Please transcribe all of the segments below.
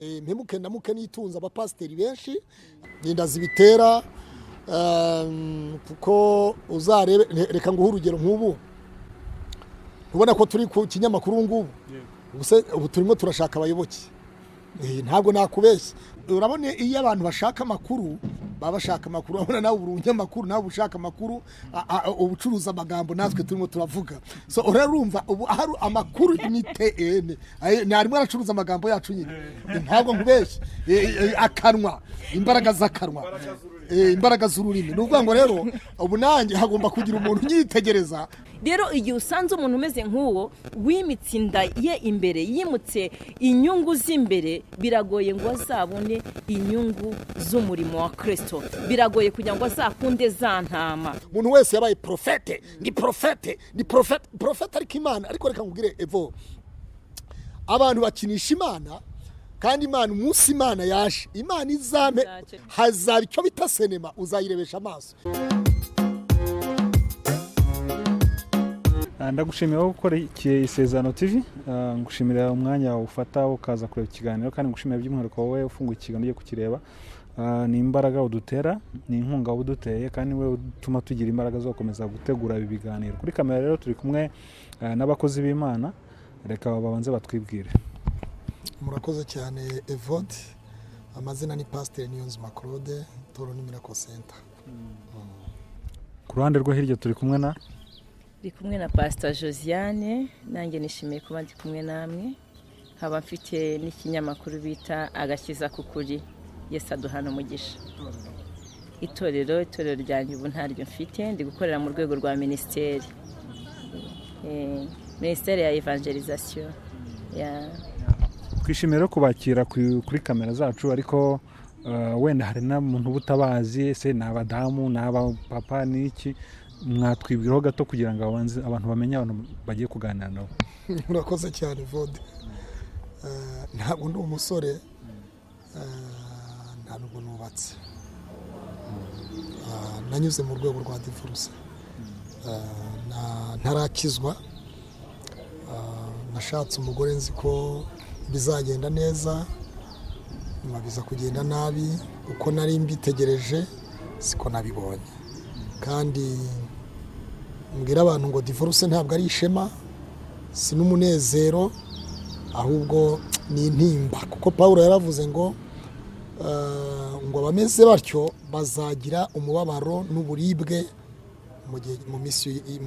mpemuke namuke nitunza abapasiteri benshi Inda zibitera kuko uzarebe reka nguhe urugero nk'ubu ubona ko turi ku kinyamakuru ngubu ubu turimo turashaka abayoboke ntabwo nakubeshya urabone iyo abantu bashaka amakuru baba bashaka amakuru urabona nawe urunyamakuru nawe ushaka amakuru ubucuruza amagambo natwe turimo turavuga so urarumva ubu hari amakuru imite narimo aracuruza amagambo yacu nyine ntabwo nkubeshya akanwa imbaraga z'akanwa imbaraga z'ururimi n'ubwo ngo rero ubu nanjye hagomba kugira umuntu nyitegereza rero igihe usanze umuntu umeze nk'uwo wimitse inda ye imbere yimutse inyungu z'imbere biragoye ngo azabone inyungu z'umurimo wa Kristo biragoye kugira ngo azakunde za ntama umuntu wese yabaye profete ni profete ariko Imana ariko reka ngubwire Evo abantu bakinisha Imana kandi Imana umunsi Imana yaje Imana izame hazaba icyo bita sinema uzayirebesha amaso. Ndagushimira gukora ISEZERANO TV ngushimira umwanya ufata ukaza kureba ikiganiro kandi ngushimira by'umwihariko wowe ufunguye ikiganiro ugiye kukireba ni imbaraga udutera ni inkunga uduteye kandi we utuma tugira imbaraga zo gukomeza gutegura ibi biganiro kuri kamera rero turi kumwe n'abakozi b'Imana reka babanze batwibwire. Murakoze cyane Evode amazina ni Pastor Claude toro ni Miracle Center. Ku ruhande rwo hirya turi kumwe na Pastor Josiane nanjye nishimiye kuba ndi kumwe namwe nkaba mfite n'ikinyamakuru bita agakiza kuri Yesu aduhana umugisha. Itorero ryanjye ubu ntaryo mfite ndi gukorera mu rwego rwa ministeri ya evangelisation twishimira kubakira kuri kamera zacu ariko wenda hari n'umuntu butabazi ese n'abadamu n'abapapa n'iki mwatwibwiraho gato kugira ngo abantu bamenye abantu bagiye kuganira nabo. Murakoze cyane Vode ntabwo ndi umusore ntabwo nubatse nanyuze mu rwego rwa divorce ntarakizwa nashatse umugore nzi ko bizagenda neza nyuma biza kugenda nabi uko nari mbitegereje siko nabibonye kandi mbwira abantu ngo divorce ntabwo ari ishema si n'umunezero ahubwo ni intimba kuko Paulo yaravuze ngo abameze batyo bazagira umubabaro n'uburibwe mu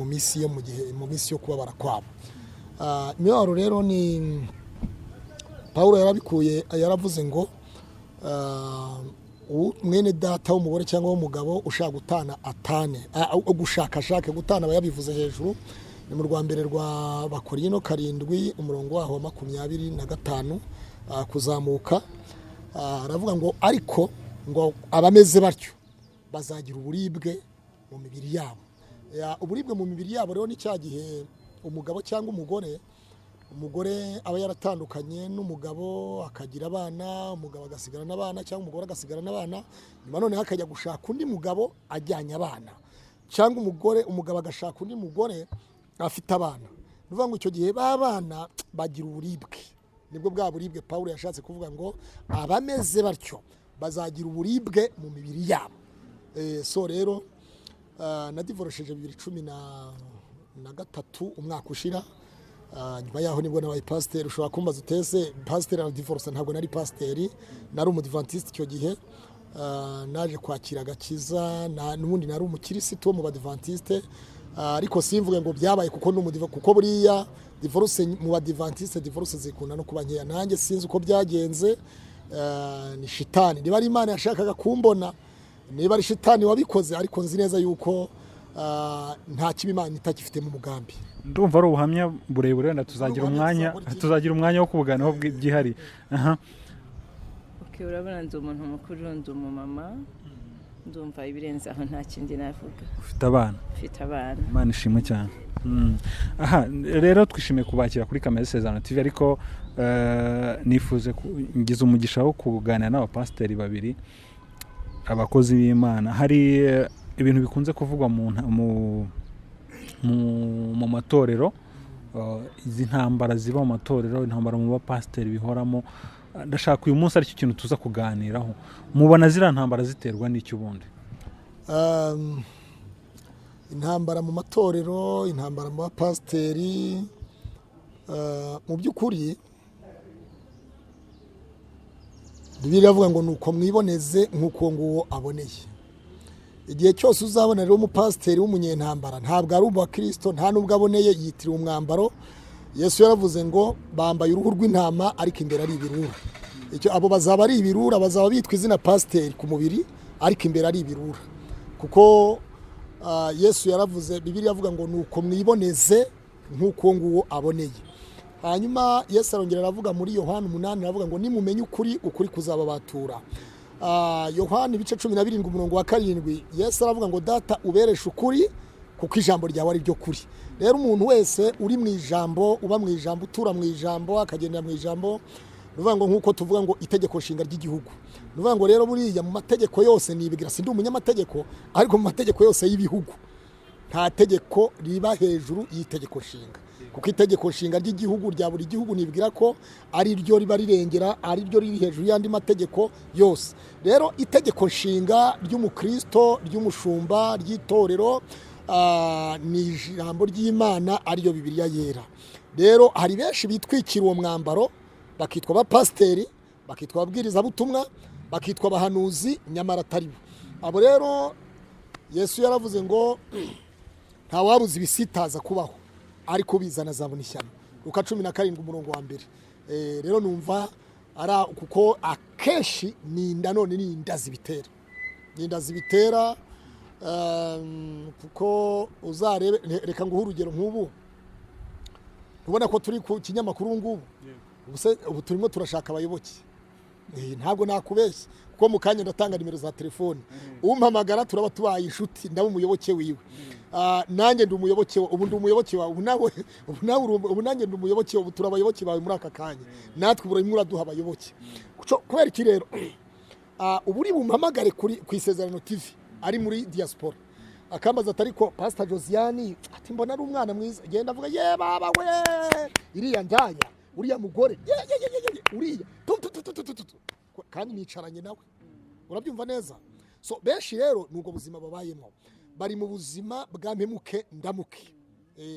minsi yo kubabara kwabo. Imibabaro rero ni Paulo yarabikuye yaravuze ngo mwene data w'umugore cyangwa w'umugabo ushaka gutana atane gushaka gutana bayabivuze hejuru ni mu rwa mbere rwa Bakorino 7 umurongo waho wa 25 kuzamuka aravuga ngo ariko ngo abameze batyo bazagira uburibwe mu mibiri yabo. Uburibwe mu mibiri yabo rero ni cyagihe umugabo cyangwa umugore aba yaratandukanye n'umugabo akagira abana umugabo agasigara n'abana cyangwa umugore agasigara n'abana nyuma none hakajya gushaka undi mugabo ajyanye abana cyangwa umugabo agashaka undi mugore afite abana bivuga ngo icyo gihe babana bagira uburibwe nibwo bwa buribwe Paulo yashatse kuvuga ngo abameze batyo bazagira uburibwe mu mibiri yabo. So rero nadivorosheje 2013 umwaka ushira nyuma yaho nibwo nabaye pasteur ushobora kumbaza utese pasteur na divorce ntabwo nari pasteur nari umudivantiste icyo gihe naje kwakira agakiza n'ubundi nari umukirisitu wo mu badivantiste ariko simvuge ngo byabaye kuko kuko buriya divorce mu badivantiste divorce zikunda no kuba nkeya nanjye sinzi uko byagenze ni shitani niba ari Imana yashakaga kumbona niba ari shitani wabikoze ariko nzi neza yuko nta kibi Imana itakifite mu mugambi. Ndumva ari ubuhamya burebure wenda tuzagira umwanya wo kubuganiraho byihari. Okay urabona ndi umuntu mukuru ndi umumama ndumva ibirenze aho nta kindi navuga. Ufite abana Imana ishimwe cyane. Aha rero twishimiye kubakira kuri kamera ISEZERANO TV ariko nifuze ngize umugisha wo kuganira n'abapasiteri babiri abakozi b'Imana. Hari ibintu bikunze kuvugwa mu matorero izi ntambara ziba mu matorero intambara mu bapasiteri bihoramo ndashaka uyu munsi aricyo kintu tuza kuganiraho. Mubona ziriya ntambara ziterwa n'icyo ubundi? Intambara mu matorero, intambara mu bapasiteri, mu by'ukuri Bibiliya iravuga ngo nuko mwiboneze nk'uko nguwo aboneye. Igihe cyose uzabona rero umupasiteri w'umunyentambara ntabwo ari uwa Kristo, nta nubwo aboneye, yitiriwe umwambaro. Yesu yaravuze ngo bambaye uruhu rw'intama ariko imbere ari ibirura. Abo bazaba ari ibirura, bazaba bitwa izina pasiteri ku mubiri ariko imbere ari ibirura, kuko Yesu yaravuze, Bibiliya avuga ngo nuko mwiboneze nk'uko nguwo aboneye. Hanyuma Yesu arongera aravuga muri Yohana 8, aravuga ngo nimumenye ukuri, ukuri kuzababatura. Yohana ibice 17 umurongo wa 7, Yesu aravuga ngo data ubereshe ukuri kuko ijambo ryawe ari ryo kuri. Rero umuntu wese uri mu ijambo, uba mu ijambo, utura mu ijambo, akagendera mu ijambo, nuvuga ngo nkuko tuvuga ngo itegeko nshinga ry'igihugu. Nuvuga ngo rero buriya mu mategeko yose nibigira, sindi umunyamategeko, ariko mu mategeko yose y'ibihugu nta tegeko riba hejuru y'itegeko nshinga, kuko itegeko nshinga ry'igihugu rya buri gihugu nibigira ko ari ryo riba rirengera, ari ryo riri hejuru y'andi mategeko yose. Rero itegeko nshinga ry'umukristo, ry'umushumba, ry'itorero ni ijambo ry'Imana, ariyo Bibiliya yera. Rero hari benshi bitwikira uwo mwambaro, bakitwa abapasiteri, bakitwa ababwirizabutumwa, bakitwa abahanuzi, nyamara atari bo. Abo rero Yesu yaravuze ngo nta wabuze ibisitaza kubaho, ariko bizana azabona ishyano. Luka 17 umurongo wa 2. Rero numva ara kuko akenshi ni inda, none ni inda zibitera, ni inda zibitera. Kuko uzarebe, reka nguhe urugero nk'ubu, ubona ko turi ku kinyamakuru ngubu, ubu turimo turashaka abayoboke. Ntabwo nakubeshya, kuko mu kanya ndatanga nimero za telefone, umpamagara turaba tubaye inshuti, ndaba umuyoboke wiwe. Nanjye ndi umuyoboke, ubu ndi umuyoboke wawe, ubu nanjye ndi umuyoboke, ubu turabayoboke bawe muri aka kanya, natwe ubu urimo uraduha abayoboke. Kubera iki rero ubu uri bumpamagare ku Isezerano TV ari muri diaspora, akambaza atari ko Pastor Josiane ati mbona ari umwana mwiza, genda avuga ye baba we iriya ndaya, uriya mugore uriya kandi nicaranye nawe, urabyumva neza. So benshi rero nuko buzima babayemo, bari mu buzima bwa mpemuke ndamuke.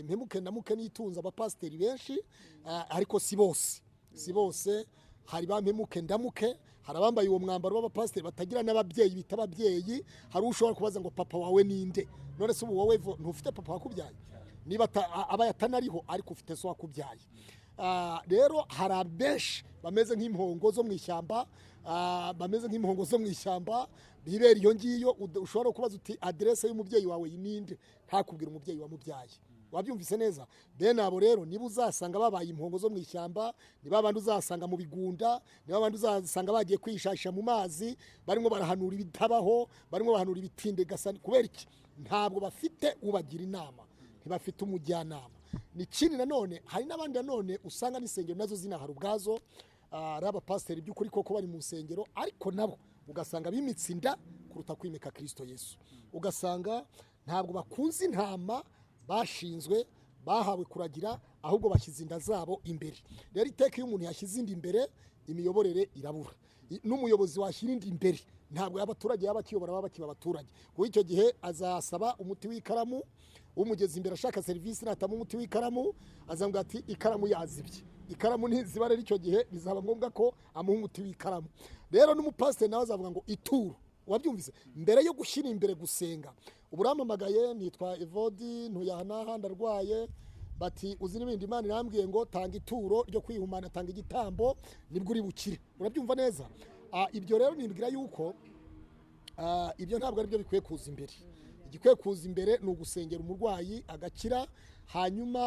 Mpemuke ndamuke nitunza abapasiteri benshi, ariko si bose. Hari ba mpemuke ndamuke, hari abambaye uwo mwambaro w'abapasiteri batagira n'ababyeyi, bita ababyeyi. Hari ushobora kubaza ngo papa wawe ninde? None se ubu wowe ntufite papa wakubyaye? Niba aba yatanariho ariko ufite so wakubyaye. Rero hari abenshi bameze nk'impongo zo mu ishyamba, bibera iyo ngiyo. Ushobora kubaza uti adresse y'umubyeyi wawe ninde, ntakubwira umubyeyi wamubyaye. Wabyumvise neza? Bene abo rero niba uzasanga babaye impongo zo mu ishyamba, niba abandi uzasanga mu bigunda, niba abandi uzasanga bagiye kwishasha mu mazi, barimo barahanura ibitabaho, barimo bahanura ibitinde gasani. Kubera iki? Ntabwo bafite ubagira inama, ntibafite umujyanama. Nikindi nanone hari n'abandi nanone usanga n'isengero nazo zinahara ubwazo, ari abapasiteri by'ukuri koko bari mu nsengero, ariko nabo ugasanga bimitse inda kuruta kwimika Kristo Yesu. Ugasanga ntabwo bakunze intama bashinzwe, bahawe kuragira, ahubwo bashyize inda zabo imbere. Rero iteka iyo umuntu yashyize inda imbere, imiyoborere irabura. N'umuyobozi washyira inda imbere, ntabwo y'abaturage yaba akiyobora, baba bakiba abaturage. Kuko icyo gihe azasaba umuti w'ikaramu, umugezi imbere ashaka serivisi, natama umuti w'ikaramu, azambwira ati ikaramu yazibye. Ikaramu ntizibare, icyo gihe bizaba ngombwa ko amuha umuti w'ikaramu. Rero n'umupasiteri nawe azavuga ngo ituro. Wabyumvise? Mbere yo gushyira imbere gusenga, uburamamagaye nitwa Evodi, ntuyahana ndarwaye, bati uzi n'ibindi Imana irambwiye ngo tanga ituro ryo kwihumana, tanga igitambo nibwo uri bukire. Urabyumva neza? Ibyo rero nimbwira yuko ibyo ntabwo ari byo bikwiye kuza imbere. Igikwiye kuza imbere ni ugusengera umurwayi agakira, hanyuma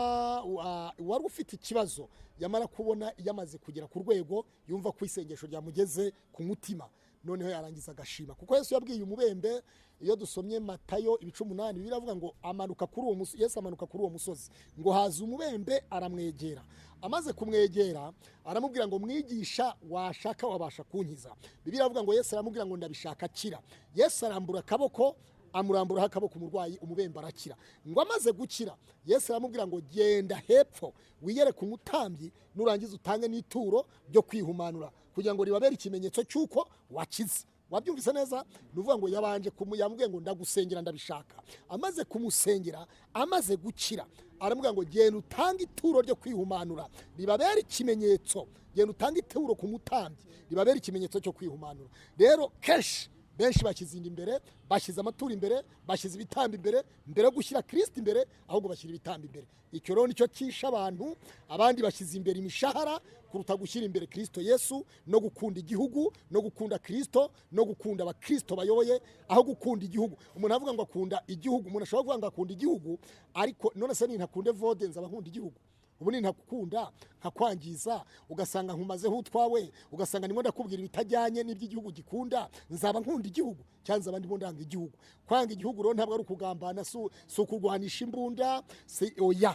wari ufite ikibazo yamara kubona yamaze kugera ku rwego yumva ko isengesho ryamugeze ku mutima, noneho yarangiza agashima. Kuko Yesu yabwiye umubembe, iyo dusomye Matayo 8 biravuga ngo amanuka kuri uwo musozi, Yesu amanuka kuri uwo musozi, ngo haza umubembe aramwegera. Amaze kumwegera aramubwira ngo mwigisha, washaka wabasha kunkiza. Bibiliya iravuga ngo Yesu aramubwira ngo ndabishaka kira. Yesu arambura akaboko amuramburaho akaboko umurwayi umubembe arakira. Ngo amaze gukira Yesu aramubwira ngo genda hepfo wiyereke umutambyi nurangiza utange n'ituro ryo kwihumanura kugira ngo ribabere ikimenyetso cy'uko wakize. Wabyumvise neza? Nuvuga ngo yabanje kumuyambwiye ngo ndagusengera ndabishaka. Amaze kumusengera, amaze gukira, aramubwira ngo genda utange ituro ryo kwihumanura ribabere ikimenyetso. Genda utange ituro ku mutambyi ribabere ikimenyetso cyo kwihumanura. Rero keshi benshi bashyize imbere, bashyize amaturo imbere, bashyize ibitambo imbere, mbere yo gushyira Kristo imbere, ahubwo bashyira ibitambo imbere. Icyo rero nicyo kisha abantu. Abandi bashyize imbere imishahara kuruta gushyira imbere Kristo Yesu, no gukunda igihugu, no gukunda Kristo, no gukunda abakristo bayoboye, aho gukunda igihugu. Umuntu avuga ngo akunda igihugu, umuntu ashobora kuvuga ngo akunda igihugu, ariko none se ntakunde vodenza abakunda igihugu. Ubu ntakukunda nkakwangiza, ugasanga nkumazeho utwawe, ugasanga ndimo ndakubwira ibitajyanye n'iby'igihugu gikunda, nzaba nkunda igihugu cyangwa abandi bo ndanga igihugu. Kwanga igihugu rero ntabwo ari ukugambana, si ukurwanisha imbunda, si oya.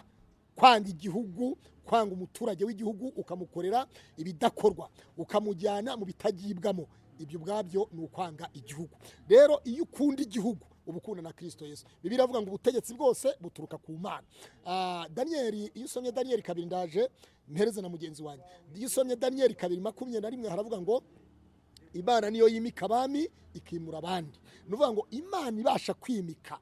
Kwanga igihugu, kwanga umuturage w'igihugu ukamukorera ibidakorwa, ukamujyana mu bitagibwamo, ibyo ubwabyo ni ukwanga igihugu. Rero iyo ukunda igihugu ubukunda na Kristo Yesu. Bibiliya iravuga ngo ubutegetsi bwose buturuka ku Mana. Daniel, iyo usomye Daniel 2 ndaje mpereze na mugenzi wanjye. Iyo usomye Daniel 2:21 haravuga ngo Imana niyo yimika abami ikimura abandi. Nuvuga ngo Imana ibasha kwimika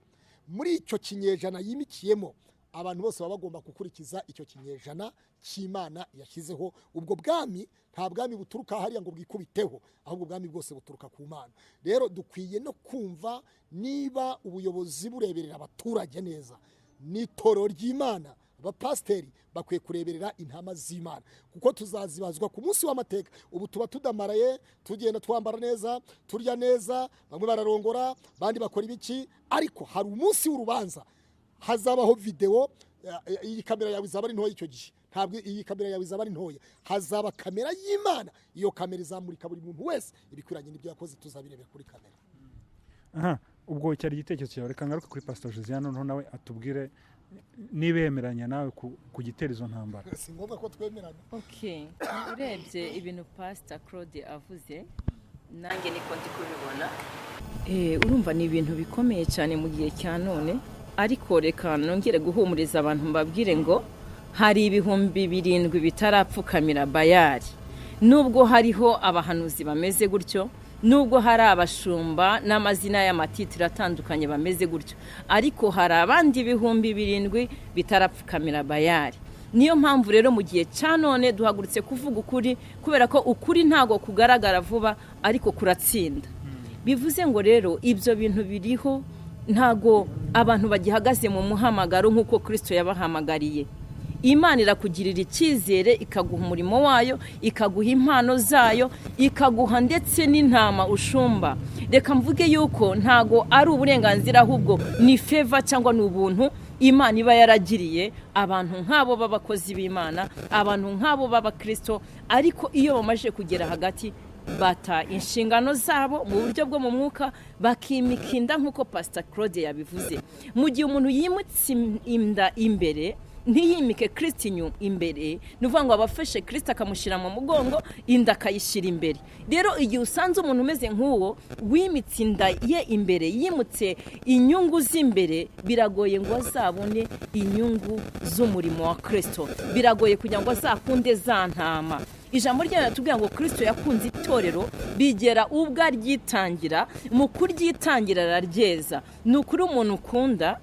muri icyo kinyejana yimikiyemo, abantu bose baba bagomba gukurikiza icyo kinyejana cy'Imana yashyizeho. Ubwo bwami nta bwami buturuka hariya ngo bwikubiteho, ahubwo bwami bwose buturuka ku Mana. Rero dukwiye no kumva niba ubuyobozi bureberera abaturage neza, n'itorero ry'Imana, abapasiteri bakwiye kureberera intama z'Imana, kuko tuzazibazwa ku munsi w'amateka. Ubu tuba tudamaraye, tugenda twambara neza, turya neza, bamwe bararongora, bandi bakora ibiki, ariko hari umunsi w'urubanza hazabaho video. Iyi kamera yawe izaba ari ntoya icyo gihe, ntabwo iyi kamera yawe izaba ari ntoya, hazaba kamera y'Imana. Iyo kamera izamurika buri muntu wese ibikwiranye n'ibyo yakoze, tuzabirebera kuri kamera. Aha, ubwo cyari igitekerezo cyawe. Reka ngaruke kuri Pastor Josiane noneho nawe atubwire niba yemeranya nawe ku gitera izo ntambara. Si ngombwa ko twemeranya. Okay, urebye ibintu Pastor Claude avuze, nanjye niko ndi kubibona. Urumva ni ibintu bikomeye cyane mu gihe cya none, ariko reka nongere guhumuriza abantu mbabwire ngo hari 7,000 bitarapfukamira Bayali. Nubwo hariho abahanuzi bameze gutyo, nubwo hari abashumba n'amazina y'amatitira atandukanye bameze gutyo, ariko hari abandi 7,000 bitarapfukamira Bayali. Niyo mpamvu rero mu gihe cya none duhagurutse kuvuga ukuri, kubera ko ukuri ntago kugaragara vuba ariko kuratsinda. Bivuze ngo rero ibyo bintu biriho, ntago abantu bagihagaze mu muhamagaro nk'uko Kristo yabahamagariye. Imana irakugirira icyizere, ikaguha umurimo wayo, ikaguha impano zayo, ikaguha ndetse n'intama ushumba. Reka mvuge yuko ntago ari uburenganzira, ahubwo ni favor cyangwa ni ubuntu Imana iba yaragiriye abantu nk'abo b'abakozi b'Imana, abantu nk'abo b'abakristo. Ariko iyo bamaje kugera hagati, bata inshingano zabo mu buryo bwo mu mwuka, bakimikinda nk'uko Pastor Claude yabivuze. Mu gihe umuntu yimutse inda imbere, ntiyimike Kristo imbere, nuvuga ngo abafashe Kristo akamushyira mu mugongo, inda akayishyira imbere. Rero igihe usanze umuntu umeze nk'uwo wimitse inda ye imbere, yimutse inyungu z'imbere, biragoye ngo azabone inyungu z'umurimo wa Kristo, biragoye kugira ngo azakunde za ntama. Ijambo ryayo ratubwira ngo Kristo yakunze itorero bigera ubwo aryitangira, mu kuryitangira araryeza. Ni ukuri umuntu ukunda,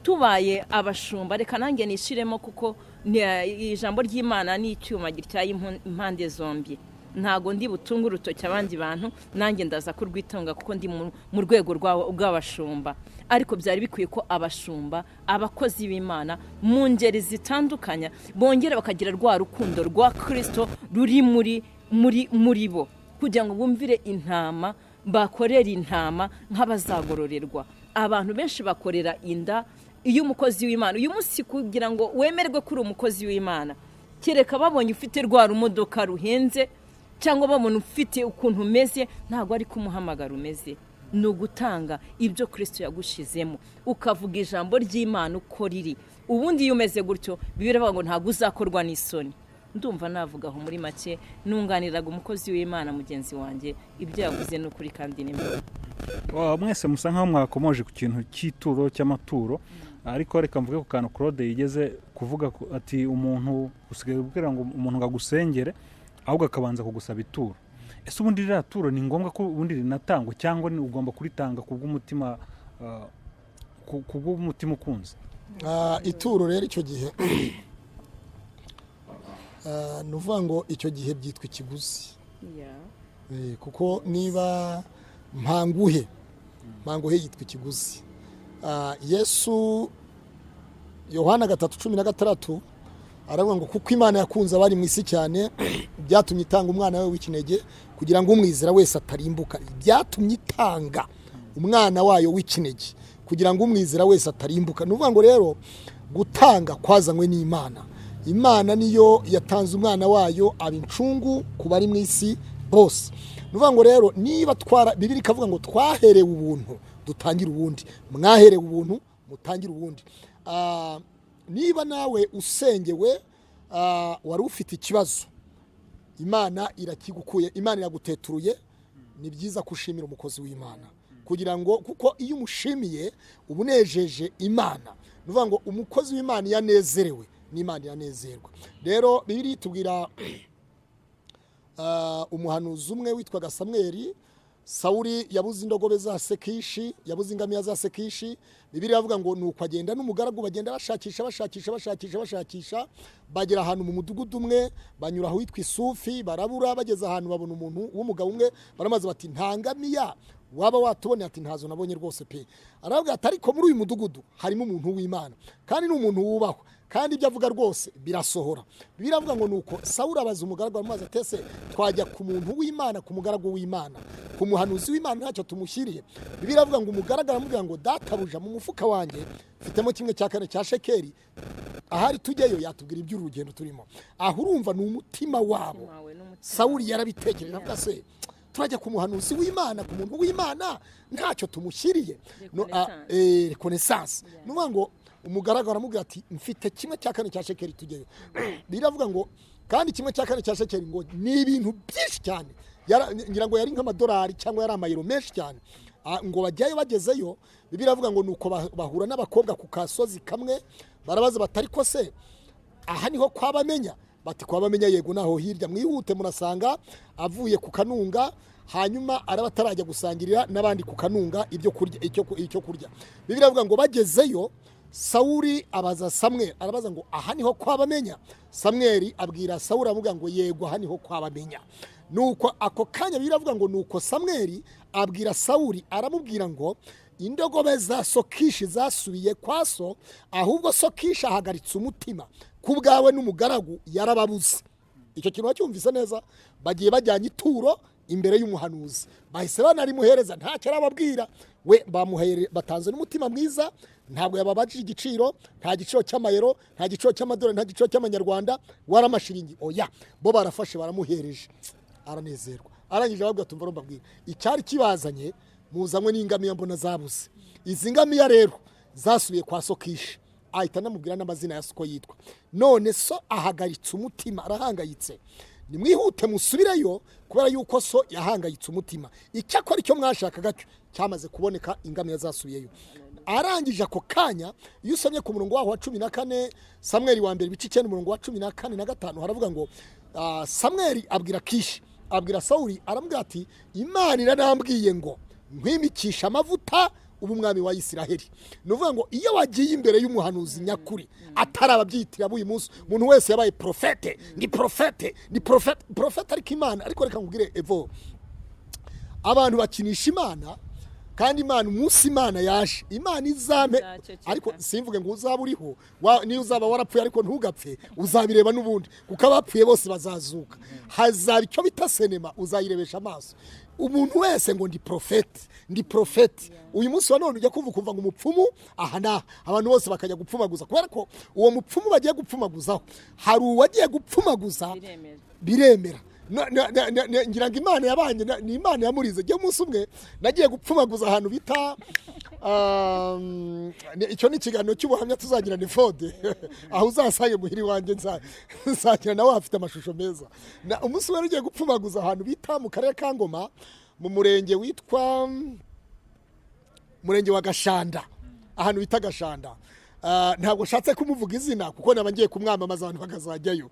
tubaye abashumba, reka nanjye nishiremo, kuko ijambo ry'Imana ni icyuma gityaye impande zombi. Ntago ndi butunga urutoki abandi bantu, nanjye ndaza kurwitonga kuko ndi mu rwego rw'abashumba. Ariko byari bikwiye ko abashumba, abakozi b'Imana mu ngeri zitandukanya, bongera bakagira rwa rukundo rwa Kristo ruri muri bo, kugira ngo bumvire intama, bakorera intama nk'abazagororerwa. Abantu benshi bakorera inda iyo umukozi w'Imana, uyu munsi kugira ngo wemerwe kuri umukozi w'Imana, kereka babonye ufite rwa rumodoka ruhenze, cyangwa babona ufite ukuntu umeze, ntago ari kumuhamagara umeze. Ni ugutanga ibyo Kristo yagushizemo, ukavuga ijambo ry'Imana uko riri. Ubundi iyo umeze gutyo, Bibiliya ivuga ngo ntago uzakorwa n'isoni. Ndumva navugaho muri make, nunganiraga umukozi w'Imana mugenzi wanjye, ibyo yavuze n'ukuri kandi n'imbaho. mwese musa nkaho mwakomoje ku kintu cy'ituro cy'amaturo ariko reka mvuge ku kantu Claude yigeze kuvuga ati umuntu usigaye ubwira ngo umuntu ngagusengere ahubwo akabanza kugusaba ituro. Ese ubundi rya turo ni ngombwa ko ubundi rinatangwa cyangwa ni ugomba kuritanga kubw'umutima ukunze? Ituro rero icyo gihe nuvuga ngo icyo gihe byitwa ikiguzi. Kuko niba mpanguhe yitwa ikiguzi. Yesu Yohana 3:16 aravuga ngo kuko Imana yakunze abari mu isi cyane byatumye itanga umwana we w'ikinege kugira ngo umwizera wese atarimbuka. Byatumye itanga umwana wayo w'ikinege kugira ngo umwizera wese atarimbuka. Nuvuga ngo rero gutanga kwazanywe n'Imana. Imana niyo yatanze umwana wayo abincungu ku bari mu isi bose. Nuvuga ngo rero niba Bibiri kavuga ngo twaherewe ubuntu dutangira ubundi, mwaherewe ubuntu mutangira ubundi. Niba nawe usengewe wari ufite ikibazo, Imana irakigukuye, Imana iraguteturuye, ni byiza kushimira umukozi w'Imana kugira ngo kuko iyo umushimiye ubunejeje Imana. Nuvuga ngo umukozi w'Imana yanezerewe n'Imana yanezerwa. Rero Bibiri tubwira umuhanuzi umwe witwaga Samweli. Sawuli yabuze indogobe za Sekishi, yabuze ingamiya za Sekishi. Bibiri yavuga ngo nuko agenda n'umugaragu bagenda bashakisha bagera ahantu mu mudugudu umwe, banyura aho witwa Isufi, barabura, bageze ahantu babona umuntu w'umugabo umwe, baramaze bati nta ngamiya waba watubonye, ati ntazo nabonye rwose pe. Aravuga ati ariko muri uyu mudugudu harimo umuntu w'Imana kandi ni umuntu wubahwa kandi ibyo avuga rwose birasohora. Biravuga ngo nuko Sawuli abaza umugaragu amaze atese twajya ku muntu w'Imana, ku mugaragu w'Imana, ku muhanuzi w'Imana ntacyo tumushyiriye. Biravuga ngo umugaragu aramubwira ngo databuja mu mufuka wanjye mfitemo 1/4 cya shekeri, ahari tujyeyo yatubwira iby'urugendo turimo. Aho urumva ni umutima wabo. Sawuli yarabitekereje avuga se turajya ku muhanuzi w'Imana, ku muntu w'Imana ntacyo tumushyiriye. Reconnaissance. Nuvuga ngo umugaragu aramubwira ati mfite 1/4 cya shekeri tujyeyo. Biravuga ngo kandi 1/4 cya shekeri ngo ni ibintu byinshi cyane, ngira ngo yari nk'amadolari cyangwa yari amayero menshi cyane. Ngo bajyayo, bagezeyo biravuga ngo nuko bahura n'abakobwa ku kasozi kamwe, barabaza batari ko se aha niho kwabamenya, bati kwabamenya yego naho hirya mwihute murasanga avuye ku kanunga, hanyuma arabatarajya gusangirira n'abandi ku kanunga ibyo kurya icyo kurya. Biravuga ngo bagezeyo Sawuli abaza Samweli, arabaza ngo aha niho kwabamenya. Samweli abwira Sawuli avuga ngo yego aha niho kwabamenya. Nuko ako kanya biravuga ngo nuko Samweli abwira Sawuli aramubwira ngo indogobe za Sokishi zasubiye kwa so, ahubwo Sokishi ahagaritse umutima kubwawe n'umugaragu yarababuze. Icyo kintu wacyumvise neza. Bagiye bajyanye ituro imbere y'umuhanuzi, bahise banarimuhereza, ntacyo arababwira, we bamuhere batanze n'umutima mwiza, ntabwo yababajije igiciro, nta giciro cy'amayero, nta giciro cy'amadolari, nta giciro cy'amanyarwanda, waramashiringi oya, bo barafashe baramuhereje, aranezerwa. Arangije ababwira tumva mbabwira icyari kibazanye muzanywe n'ingamiya mbona zabuze. Izi ngamiya rero zasubiye kwa Sokishi, ahita namubwira n'amazina ya Soko yitwa. None so ahagaritse umutima, arahangayitse, nimwihute musubireyo kubera yuko so yahangayitse umutima. Icyakora icyo mwashakaga cyamaze kuboneka, ingamiya zasubiyeyo. Arangije ako kanya iyo usomye ku murongo waho wa 14 Samweli wa mbere bice 9 umurongo wa 14 na 5 haravuga ngo Samweli abwira Kishi, abwira Sawuli aramubwira ati Imana iranambwiye ngo nkwimikisha amavuta ubu mwami wa Isiraheli. Nuvuga ngo iyo wagiye imbere y'umuhanuzi nyakuri atarababyitira buyi munsi, umuntu wese yabaye profete, ni profete, ni profete, profete ariko Imana, ariko reka ngubwire evo abantu bakinisha Imana, kandi Imana umunsi Imana yaje, Imana izame, ariko simvuge ngo uzaba uriho, niyo uzaba warapfuye ariko ntugapfe, uzabireba n'ubundi, kuko abapfuye bose bazazuka. Hazaba icyo bita sinema, uzayirebesha amaso. Umuntu wese ngo ndi profete, ndi profete. Uyu munsi wa none ujya kumva ngo umupfumu aha abantu bose bakajya gupfumaguza, kubera ko uwo mupfumu bagiye gupfumaguzaho hari uwagiye gupfumaguza biremera. Ngira ngo Imana yabanye, ni Imana yamurize. Giye umunsi umwe nagiye gupfumaguza ahantu bita icyo ni ikiganiro cy'ubuhamya tuzagira ni Claude aho uzasange muhiri wanjye nzagira nawe afite amashusho meza. Umunsi umwe nagiye gupfumaguza ahantu bita mu karere ka Ngoma, mu murenge witwa murenge wa Gashanda ahantu bita Gashanda. Ntabwo nshatse kumuvuga izina kuko nabangiye kumwamamaza abantu bakazajyayo.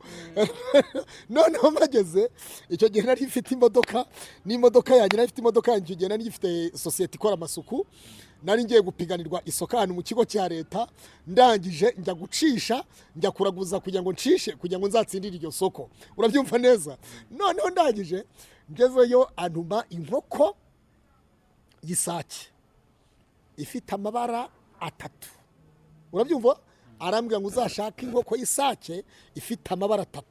Noneho mageze icyo gihe nari mfite imodoka n'imodoka yanjye, nari mfite imodoka yanjye, icyo gihe nari gifite societe ikora amasuku, nari ngiye gupiganirwa isoko ahantu mu kigo cya leta, ndangije njya gucisha, njya kuraguza kugira ngo ncishe kugira ngo nzatsindire iryo soko. Urabyumva neza? Noneho ndangije ngezeyo antuma inkoko y'isake ifite amabara 3. Urabyumva? Arambwira ngo uzashaka inkoko y'isake ifite amabara 3.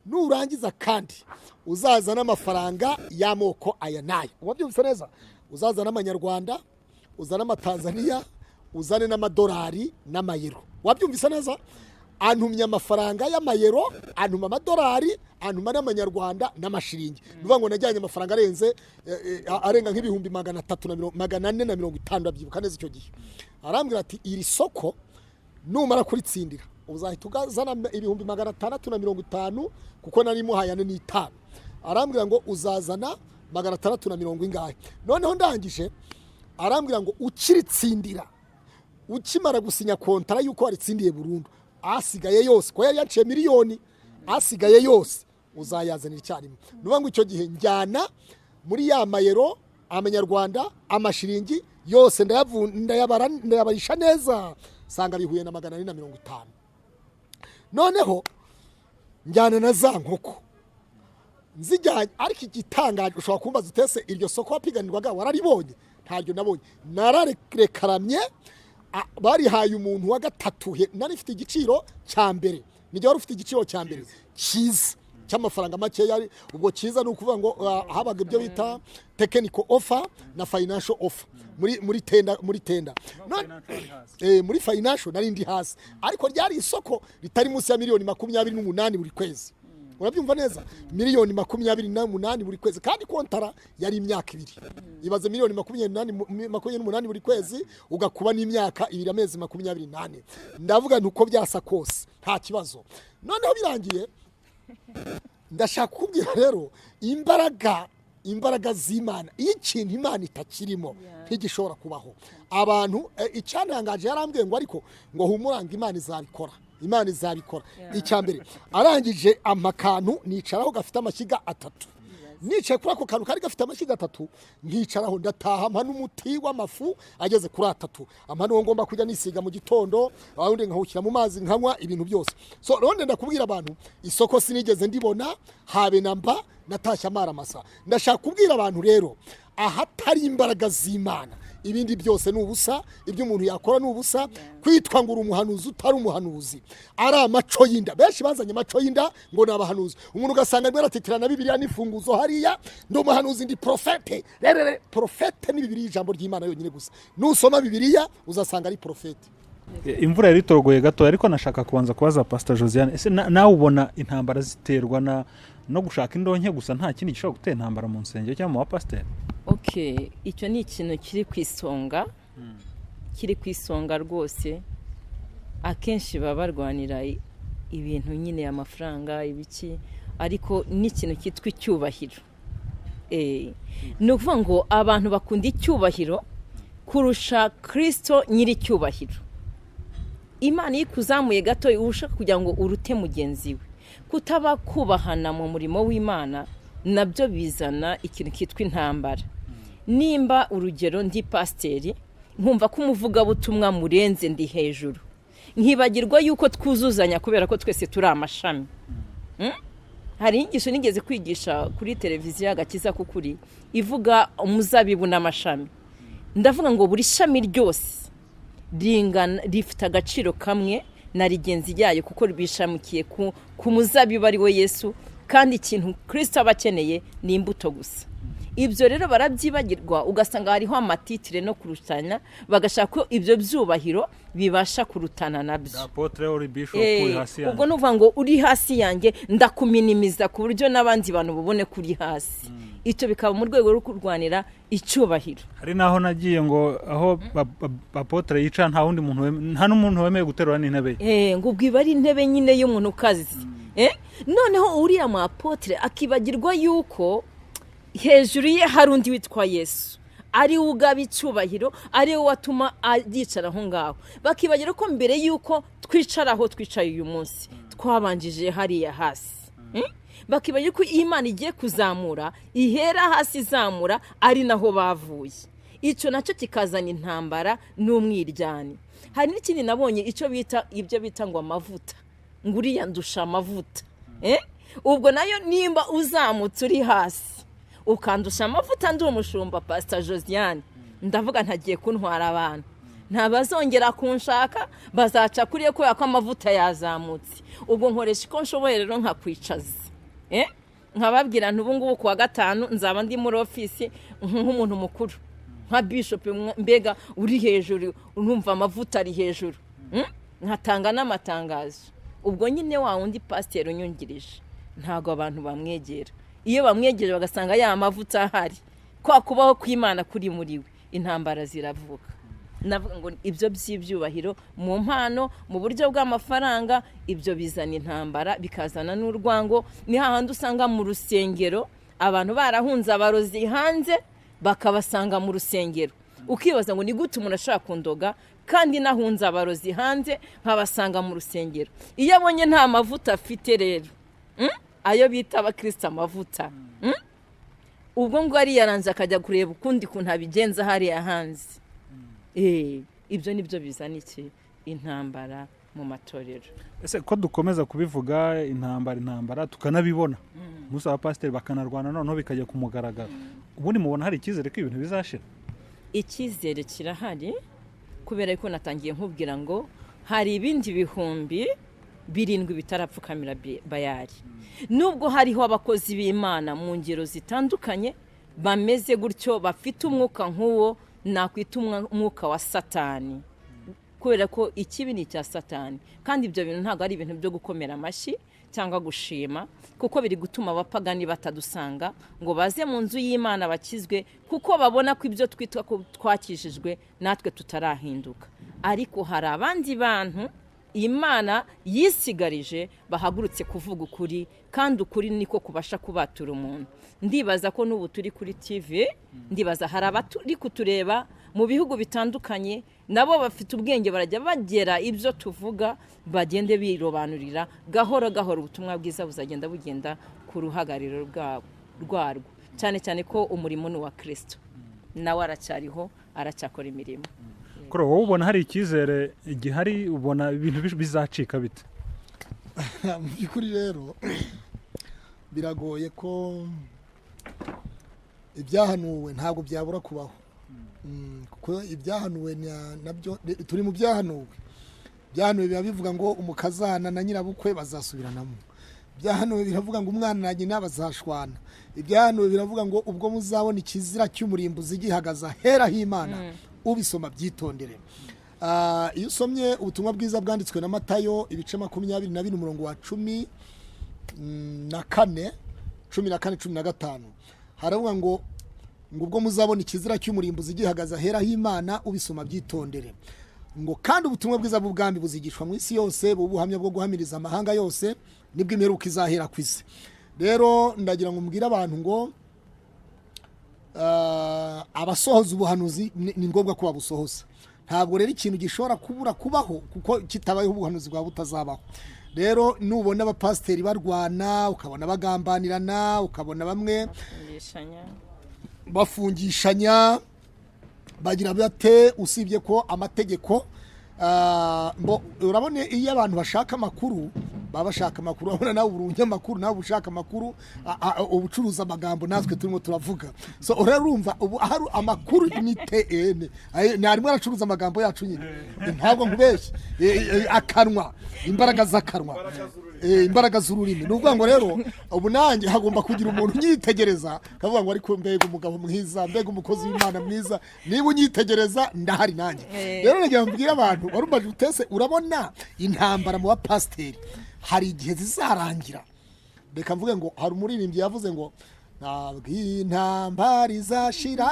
Nurangiza kandi uzazana amafaranga y'amoko aya nayo. Urabyumva neza? Uzazana amanyarwanda, uzana amatanzania, uzane n'amadolari n'amayero. Wabyumvise neza? Antumye amafaranga y'amayero, antuma amadolari, antuma n'amanyarwanda n'amashiringi. Nuvuga ngo najyanye amafaranga arenga nk'ibihumbi 450 abyibuka neza icyo gihe. Arambwira ati iri soko numara kuritsindira uzahita ugazana ibihumbi 650 kuko nari muhayane n'itanu. Arambwira ngo uzazana 650 ingahe. Noneho ndangije arambwira ngo ukiritsindira, ukimara gusinya kontara yuko waritsindiye burundu, asigaye yose ko yari yaciye miliyoni, asigaye yose uzayazanira icyarimwe. Nuvuga ngo icyo gihe njyana muri ya mayero, amanyarwanda, amashiringi yose ndayabarisha neza, sanga bihuye na 450. Noneho njyana na za nkoko nzijyanye, ariko igitangaje ushobora kumbaza utese iryo soko wapiganirwaga wararibonye? Ntaryo nabonye. Nararekaramye, barihaye umuntu wa gatatu, nari mfite igiciro cya mbere, nijye wari ufite igiciro cya mbere cyiza cy'amafaranga make. Yari ubwo cyiza nukuvuga ngo habaga ibyo bita technical offer na financial offer muri tenda muri financial nari ndi hasi, ariko ryari isoko ritari munsi ya miliyoni 28 buri kwezi. Urabyumva neza? Miliyoni 28 buri kwezi, kandi kontara yari imyaka 2. Ibaze miliyoni 28 buri kwezi ugakuba n'imyaka 2 amezi 28. Ndavuga nuko byasa kose nta kibazo. Noneho birangiye ndashaka kubwira rero imbaraga z'Imana, iyo ikintu Imana itakirimo ntigishobora kubaho. Abantu icyantangaje yarambwiye ngo ariko ngo humuranga Imana izabikora. Imana izabikora. Icyambere arangije amakantu nicaraho gafite amashyiga 3. Nicaye kuri ako kantu kari gafite amashyiga 3, nkicaraho ndataha mpa n'umuti w'amafu ageze kuri 3. Amano ngomba kujya nisiga mu gitondo, awundi nkahukira mu mazi nkanywa ibintu byose. So ronde ndakubwira abantu isoko sinigeze ndibona habe namba, natashya amaramasa. Ndashaka kubwira abantu rero ahatari imbaraga z'Imana ibindi byose n'ubusa, ibyo umuntu yakora n'ubusa. Kwitwa ngo umuhanuzi utari umuhanuzi ari amaco y'inda. Benshi bazanye amaco y'inda ngo nabahanuzi. Umuntu ugasanga arimo aratitira na Bibiliya n'ifunguzo hariya, ndo umuhanuzi ndi profete. Rere profete ni Bibiliya ijambo ry'Imana yonyine gusa. Nusoma Bibiliya uzasanga ari profete. Imvura yari torogoye gato, ariko nashaka kubanza kubaza Pastor Josiane, ese nawe ubona intambara ziterwa no gushaka indonke gusa, nta kindi gishobora gutera intambara mu nsengero cyangwa mu bapasiteri? Okay, icyo ni ikintu kiri ku isonga rwose. Akenshi baba barwanira ibintu nyine amafaranga ibiki, ariko n'ikintu cyitwa icyubahiro. Ni ukuvuga ngo abantu bakunda icyubahiro kurusha Kristo nyiri icyubahiro. Imana ikuzamuye gato ushaka kugira ngo urute mugenzi we. Kutaba kubahana mu murimo w'Imana nabyo bizana ikintu kitwa intambara. Nimba urugero ndi pasiteri, nkumva ko umuvuga butumwa murenze ndi hejuru, nkibagirwa yuko twuzuzanya kubera ko twese turi amashami. Hari inyigisho nigeze kwigisha kuri televiziyo agakiza kukuri ivuga umuzabibu n'amashami. Ndavuga ngo buri shami ryose rifite agaciro kamwe na rigenzi ryayo kuko ribishamukiye ku muzabibu ari we Yesu, kandi ikintu Kristo abakeneye ni imbuto gusa. Ibyo rero barabyibagirwa, ugasanga hariho amatitire no kurutanya, bagashaka ko ibyo byubahiro bibasha kurutana nabyo. Apotre uri bishop uri hasi yanjye. Ubwo nuvuga ngo uri hasi yanjye ndakuminimiza ku buryo n'abandi bantu bubone kuri hasi. Icyo bikaba mu rwego rwo kurwanira icyubahiro. Hari naho nagiye ngo aho apotre yica nta wundi muntu nta n'umuntu wemeye guterura n'intebe. Ngo ubwiba ari intebe nyine y'umuntu ukazi. Noneho uriya mu apotre akibagirwa yuko hejuru ye hari undi witwa Yesu. ari we ugaba icyubahiro, ari we watuma yicara aho ngaho. Bakibagira ko mbere y'uko twicara aho twicaye uyu munsi twabanjije hariya hasi. Bakibagira ko Imana igiye kuzamura, ihera hasi izamura, ari naho bavuye. Icyo nacyo kikazana intambara n'umwiryane. Hari n'ikindi nabonye ibyo bita ngo amavuta, ngo uriya ndusha amavuta. Ubwo nayo nimba uzamutse uri hasi ukandusha amavuta, ndi umushumba Pastor Josiane, ndavuga ntagiye kuntwara abantu, ntabazongera kunshaka, bazaca kuri ko yako amavuta yazamutse. Ubwo nkoresha ko nshoboye rero nkakwicaza, nkababwira ntubu ngubu kuwa gatanu nzaba ndi muri office nk'umuntu mukuru, nka bishop, mbega uri hejuru, urumva amavuta ari hejuru, nkatanga n'amatangazo. Ubwo nyine wa wundi pastor unyungirije ntago abantu bamwegera. Iyo bamwegeje bagasanga ya mavuta ahari, kwa kubaho kw'Imana kuri muri we, intambara ziravuka. Navuga ngo ibyo by'ibyubahiro mu mpano, mu buryo bw'amafaranga, ibyo bizana intambara, bikazana n'urwango. Ni hahandi usanga mu rusengero abantu barahunze abarozi hanze bakabasanga mu rusengero, ukibaza ngo ni gute umuntu ashaka kundoga kandi nahunze abarozi hanze nkabasanga mu rusengero. Iyo abonye nta mavuta afite rero, ayo bita abakristo amavuta, ubwo ngo ari yaranze akajya kureba ukundi kuntu abigenza hariya hanze. Ibyo nibyo bizana iki intambara mu matorero. Ese ko dukomeza kubivuga intambara tukanabibona, gusa abapasiteri bakanarwana noneho bikajya kumugaragara, ubundi mubona hari icyizere ko ibintu bizashira? Icyizere kirahari, kubera ko natangiye nkubwira ngo hari ibindi bihumbi 7 bitarapfukamira Bayali. Nubwo hariho abakozi b'Imana mu ngero zitandukanye bameze gutyo, bafite umwuka nk'uwo nakwita umwuka wa Satani, kubera ko ikibi ni cya Satani. Kandi ibyo bintu ntabwo ari ibintu byo gukomera amashyi cyangwa gushima, kuko biri gutuma abapagani batadusanga ngo baze mu nzu y'Imana bakizwe, kuko babona ko ibyo twitwa ko twakishijwe natwe tutarahinduka. Ariko hari abandi bantu Imana yisigarije bahagurutse kuvuga ukuri, kandi ukuri niko kubasha kubatura umuntu. Ndibaza ko n'ubu turi kuri TV, ndibaza hari abaturi kutureba mu bihugu bitandukanye, nabo bafite ubwenge, barajya bagera ibyo tuvuga, bagende birobanurira gahoro gahoro, ubutumwa bwiza buzagenda bugenda ku ruhagariro rwarwo, cyane cyane ko umurimo ni wa Kristo, nawe aracyariho, aracyakora imirimo. Kuri wowe ubona hari icyizere gihari, ubona ibintu bizacika bite? Mu by'ukuri rero biragoye ko ibyahanuwe ntabwo byabura kubaho, kuko ibyahanuwe nabyo turi mu byahanuwe. Ibyahanuwe biba bivuga ngo umukazana na nyirabukwe bazasubiranamo. Ibyahanuwe biravuga ngo umwana na nyina bazashwana. Ibyahanuwe biravuga ngo ubwo muzabona ikizira cy'umurimbuzi gihagaze ahera h'Imana, ubisoma byitondere. Iyo usomye ubutumwa bwiza bwanditswe na Matayo ibice 24 umurongo wa 14 haravuga ngo ubwo muzabona ikizira cy'umurimbuzi gihagaze ahera h'Imana, ubisoma byitondere. Ngo kandi ubutumwa bwiza bw'ubwami buzigishwa mu isi yose, ubuhamya bwo guhamiriza amahanga yose, nibwo imperuka izahera ku isi. Rero ndagira ngo mbwira abantu ngo abasohoza ubuhanuzi ni ngombwa ko babusohoza. Ntabwo rero ikintu gishobora kubura kubaho, kuko kitabayeho ubuhanuzi bwa butazabaho. Rero nubona abapasiteri barwana, ukabona bagambanirana, ukabona bamwe bafungishanya, bagira bate, usibye ko amategeko urabone iyo abantu bashaka amakuru, baba bashaka amakuru, urabona nawe urunye amakuru, nawe ushaka amakuru, ubucuruza amagambo natwe turimo turavuga. So urarumva ubu hari amakuru n'itene, narimo aracuruza amagambo yacu nyine, ntabwo nkubeshye, akanwa, imbaraga z'akanwa, imbaraga z'ururimi. Nuvuga ngo rero ubu nanjye hagomba kugira umuntu unyitegereza, kavuga ngo ariko mbega umugabo mwiza, mbega umukozi w'Imana mwiza, niba unyitegereza ndahari nanjye. Rero nagira mbwira abantu warumbaje utese, urabona intambara mu bapasiteri hari igihe zizarangira. Reka mvuge ngo hari umuririmbyi yavuze ngo ntabwo intambara izashira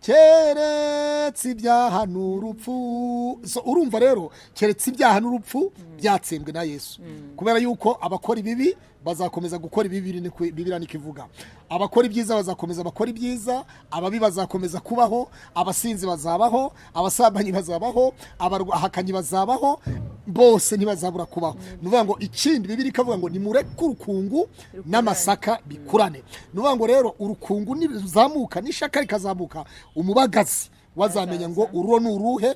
keretse ibyaha n'urupfu. So urumva rero keretse ibyaha n'urupfu byatsembwe na Yesu, kubera yuko abakora ibibi bazakomeza gukora ibibi, Bibiliya nikivuga. Abakora ibyiza bazakomeza bakora ibyiza, ababi bazakomeza kubaho, abasinzi bazabaho, abasambanyi bazabaho, abahakanyi bazabaho, bose ntibazabura kubaho. Nuvuga ngo ikindi Bibiliya ikavuga ngo nimureke urukungu n'amasaka bikurane. Nuvuga ngo rero urukungu nizamuka n'ishaka rikazamuka, umubagazi wazamenya ngo ururo n'uruhe,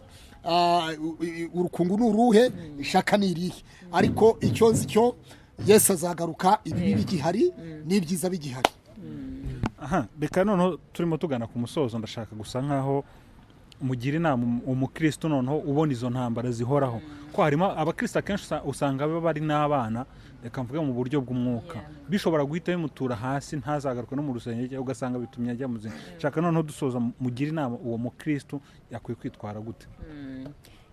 urukungu n'uruhe, ishaka n'irihe. Ariko icyo nzi cyo Yesu azagaruka, ibibi bigihari n'ibyiza bigihari. Aha, reka noneho turimo tugana ku musozo, ndashaka gusa nkaho mugira inama umukristo noneho ubona izo ntambara zihoraho, ko harimo abakristo akenshi usanga bari n'abana, reka mvuge mu buryo bw'umwuka, bishobora guhita bimutura hasi, ntazagaruke no mu rusengero, ugasanga bitumye ajya muzima. Shaka noneho dusoza, mugira inama uwo mukristo yakwiye kwitwara gute?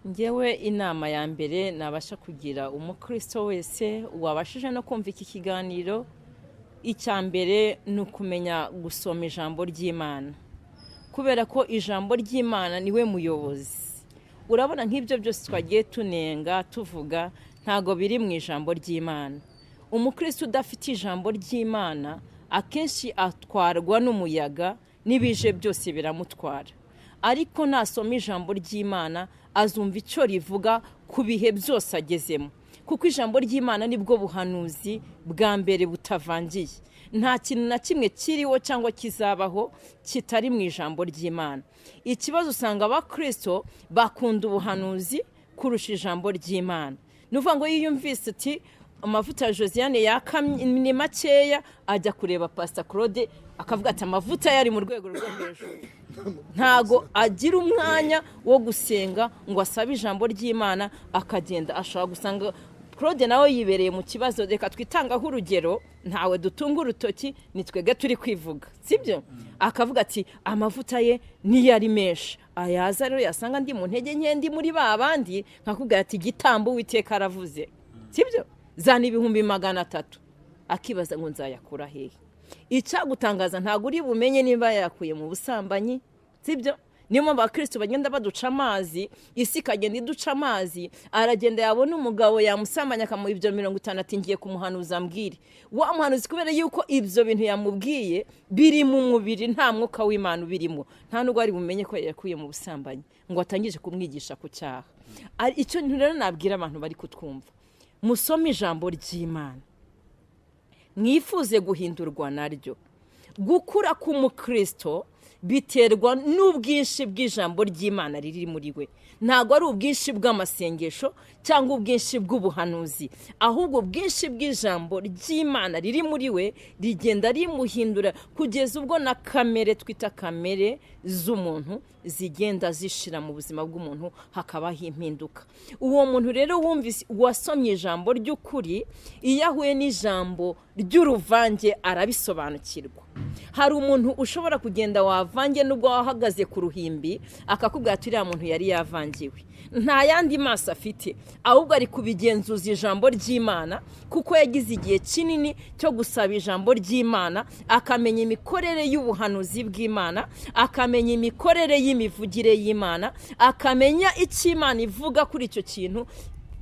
Ngewe inama ya mbere nabasha kugira umukristo wese wabashije no kumva iki kiganiro, icya mbere ni ukumenya gusoma ijambo ry'Imana, kubera ko ijambo ry'Imana niwe muyobozi. Urabona nk'ibyo byose twagiye tunenga tuvuga ntago biri mu ijambo ry'Imana. Umukristo udafite ijambo ry'Imana akenshi atwarwa n'umuyaga, n'ibije byose biramutwara. Ariko nasoma ijambo ry'Imana azumva icyo rivuga ku bihe byose agezemo, kuko ijambo ry'Imana nibwo buhanuzi bwa mbere butavangiye. Nta kintu na kimwe kiriho cyangwa kizabaho kitari mu ijambo ry'Imana. Ikibazo usanga abakristo bakunda ubuhanuzi kurusha ijambo ry'Imana. Nuvuga ngo yiyumvise ati amavuta ya Josiane yakamye makeya, ajya kureba Pastor Claude akavuga ati amavuta yari mu rwego rwo hejuru. Ntago agira umwanya wo gusenga ngo asabe ijambo ry'Imana, akagenda ashobora gusanga Claude nawe yibereye mu kibazo. Reka twitangaho urugero, ntawe dutunga urutoki, ni twege turi kwivuga, sibyo? Akavuga ati amavuta ye niyo ari menshi, ayaza rero yasanga ndi mu ntege nke, ndi muri babandi, nkakubwira ati igitambo Uwiteka aravuze, sibyo? Zana 300,000, akibaza ngo nzayakura hehe? Icyagutangaza ntago uri bumenye niba yakuye mu busambanyi, sibyo? Niyo mpamvu abakristo bagenda baduca amazi, isi ikagenda iduca amazi, aragenda yabona umugabo yamusambanya akamuha ibyo 50 ati ngiye kumuhanuza ambwire. Wa muhanuzi kubera yuko ibyo bintu yamubwiye biri mu mubiri, nta mwuka w'Imana birimo, nta nubwo ari bumenye ko yakuye mu busambanyi ngo atangije kumwigisha ku cyaha. Icyo rero nabwira abantu bari kutwumva, musome ijambo ry'Imana, mwifuze guhindurwa naryo. Gukura k'umukristo biterwa n'ubwinshi bw'ijambo ry'Imana riri muri we, ntago ari ubwinshi bw'amasengesho cyangwa ubwinshi bw'ubuhanuzi, ahubwo ubwinshi bw'ijambo ry'Imana riri muri we rigenda rimuhindura kugeza ubwo na kamere twita kamere z'umuntu zigenda zishira mu buzima bw'umuntu, hakabaho impinduka. Uwo muntu rero wumvise wasomye ijambo ry'ukuri, iyo ahuye n'ijambo ry'uruvange arabisobanukirwa. Hari umuntu ushobora kugenda wavange nubwo wahagaze ku ruhimbi, akakubwira ati uriya muntu yari yavangiwe, nta yandi maso afite, ahubwo ari kubigenzuza ijambo ry'Imana, kuko yagize igihe kinini cyo gusaba ijambo ry'Imana, akamenya imikorere y'ubuhanuzi bw'Imana, akamenya imikorere y'imivugire y'Imana, akamenya icyo Imana ivuga kuri icyo kintu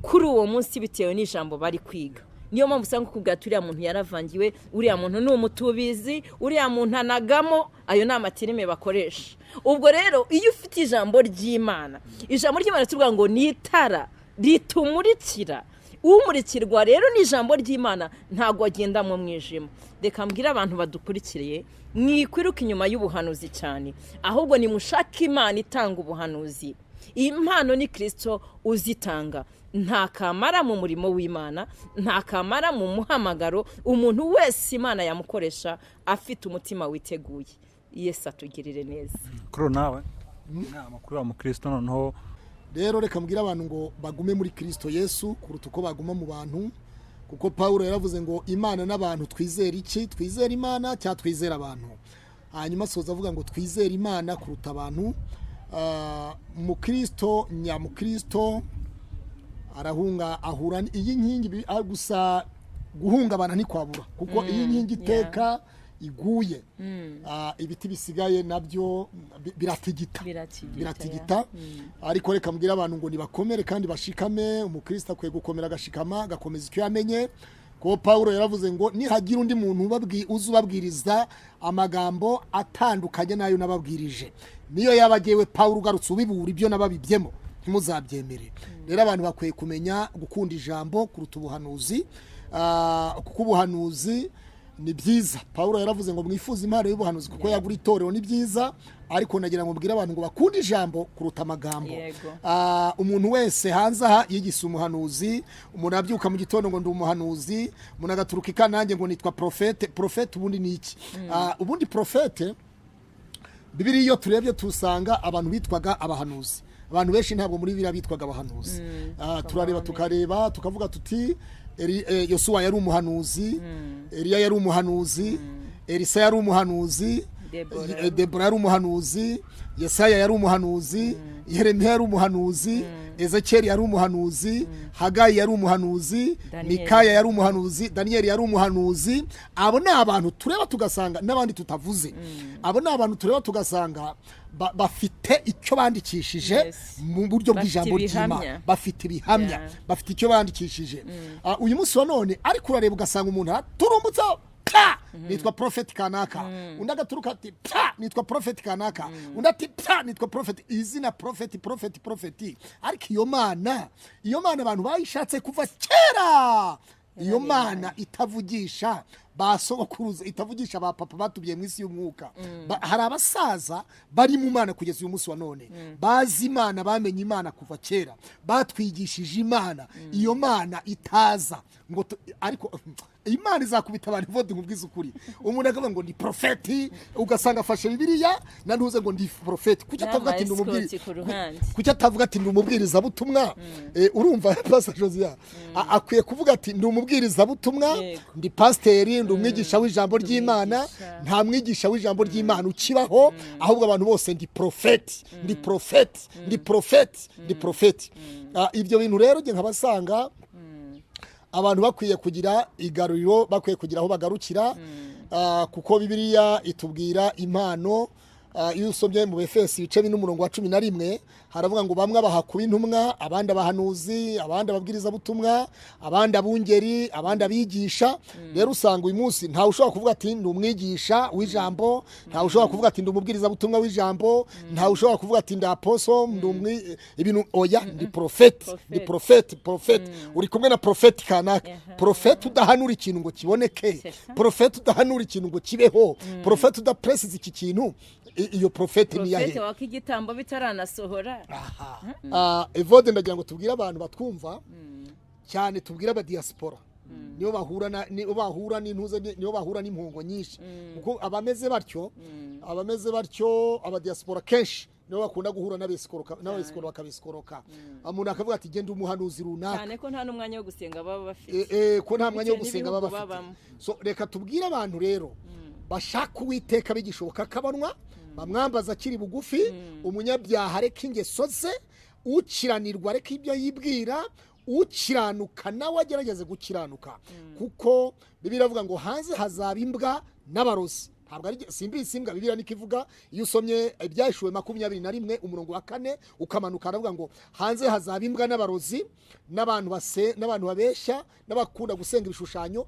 kuri uwo munsi bitewe n'ijambo bari kwiga. Niyo mpamvu usanga kukubwira ati uriya muntu yaravangiwe, uriya muntu ni umutubizi, uriya muntu anagamo, ayo ni amatirime bakoresha. Ubwo rero iyo ufite ijambo ry'Imana, ijambo ry'Imana tuvuga ngo ni itara ritumurikira, umurikirwa rero n'ijambo ry'Imana ntago agenda mu mwijima. Reka mbwira abantu badukurikiriye, mwikwiruka inyuma y'ubuhanuzi cyane, ahubwo ni mushaka Imana itanga ubuhanuzi. Impano ni Kristo uzitanga, nta kamara mu murimo w'Imana, nta kamara mu muhamagaro. Umuntu wese Imana yamukoresha afite umutima witeguye. Yesu atugirire neza. Kuri nawe inama kuri wa mukristo noneho rero, reka mbwira abantu ngo bagume muri Kristo Yesu kuruta uko baguma mu bantu, kuko Paulo yaravuze ngo Imana n'abantu twizera iki? Twizera Imana cyangwa twizera abantu? Hanyuma soza avuga ngo twizera Imana kuruta abantu. Mukristo nyamukristo arahunga ahura iyi nkingi, gusa guhungabana ntikwabura, kuko iyi nkingi iteka iguye, ibiti bisigaye nabyo biratigita. Ariko reka mbwira abantu ngo nibakomere kandi bashikame. Umukristo akwiye gukomera agashikama, agakomeza icyo yamenye, ko Paulo yaravuze ngo nihagira undi muntu uzubabwiriza amagambo atandukanye nayo nababwirije niyo yabagewe Paulo ugarutse ubibura ibyo nababibyemo ntimuzabyemere. Rero abantu bakwiye kumenya gukunda ijambo kuruta ubuhanuzi, kuko ubuhanuzi ni byiza. Paulo yaravuze ngo mwifuze impano y'ubuhanuzi kuko yagura itorero ni byiza, ariko nagira ngo mbwire abantu ngo bakunde ijambo kuruta amagambo. Umuntu wese hanze aha yigise umuhanuzi, umuntu abyuka mu gitondo ngo ndi umuhanuzi, umuntu agaturuka ikanange ngo nitwa profete. Profete ubundi ni iki? Ubundi profete Bibiliya iyo turebye tusanga abantu bitwaga abahanuzi. Abantu benshi ntabwo muri Bibiliya bitwaga abahanuzi. Turareba tukareba tukavuga tuti Yosuwa yari umuhanuzi, Eliya yari umuhanuzi, Elisa yari umuhanuzi, Debora yari umuhanuzi, Yesaya yari umuhanuzi, Yeremiya yari umuhanuzi, Ezekiel yari umuhanuzi, Hagayi yari umuhanuzi, Mikaya yari umuhanuzi, Daniel yari umuhanuzi. Abo ni abantu tureba tugasanga n'abandi tutavuze. Abo ni abantu tureba tugasanga bafite icyo bandikishije mu buryo bw'ijambo ry'Imana, bafite ibihamya, bafite icyo bandikishije. Uyu munsi wa none ariko urareba ugasanga umuntu aturumbutse nitwa prophet kanaka, undi agaturuka ati nitwa prophet kanaka, undi ati nitwa prophet. Izina prophet ariko iyo mana abantu bayishatse kuva kera. Iyo mana itavugisha basogokuruza, itavugisha ba papa batubiye mu isi y'umwuka. Hari abasaza bari mu mana kugeza uyu munsi wa none, bazi Imana, bamenye Imana kuva kera, batwigishije Imana. Iyo mana itaza ngo ariko Imana izakubita abantu vode nkubwiza ukuri. Umuntu akavuga ngo ndi profeti, ugasanga afashe Bibiliya na ntuze ngo ndi profeti. Kuki atavuga ati ndi umubwiriza butumwa? Urumva Pastor Josiane akwiye kuvuga ati ndi umubwiriza butumwa, ndi pasiteri, ndi umwigisha w'ijambo ry'Imana. Nta mwigisha w'ijambo ry'Imana ukibaho, ahubwo abantu bose ndi profeti, ndi profeti, ndi profeti, ndi profeti. Ibyo bintu rero nge nkabasanga abantu bakwiye kugira igaruriro, bakwiye kugira aho bagarukira, kuko Bibiliya itubwira impano. Iyo usomye mu Efeso ibice 11 haravuga ngo bamwe abahakuba intumwa, abandi abahanuzi, abandi ababwiriza butumwa, abandi abungeri, abandi abigisha. Rero usanga uyu munsi ntawe ushobora kuvuga ati ndi umwigisha w'ijambo, ntawe ushobora kuvuga ati ndi umubwiriza butumwa w'ijambo, ntawe ushobora kuvuga ati ndi apostle, ndi ibintu oya, ndi prophet. Uri kumwe na prophet kanaka. Prophet udahanura ikintu ngo kiboneke, prophet udahanura ikintu ngo kibeho, prophet udapresiza iki kintu, iyo profete ni yahe? Profete wakigitambo bitaranasohora. Evode ndagira ngo tubwire abantu batwumva cyane, tubwire aba diaspora niyo bahura n'intuze, niyo bahura n'impungo nyinshi, kuko abameze batyo aba diaspora kenshi niyo bakunda guhura n'abesikoroka bakabisikoroka. Umuntu akavuga ati genda umuhanuzi runaka, cyane ko nta n'umwanya wo gusenga baba bafite. Ko nta mwanya wo gusenga baba bafite. So reka tubwire abantu rero bashaka Uwiteka bigishoboka akabanwa, bamwambaza akiri bugufi, umunyabyaha areka ingeso ze, ukiranirwa areka ibyo yibwira, ukiranuka nawe agerageze gukiranuka. Kuko Bibiliya iravuga ngo hanze hazaba imbwa n'abarozi. Ntabwo ari simbizi imbwa, Bibiliya nikivuga. Iyo usomye Ibyahishuwe 21:4 ukamanuka aravuga ngo hanze hazaba imbwa n'abarozi, n'abantu babeshya, n'abakunda gusenga ibishushanyo,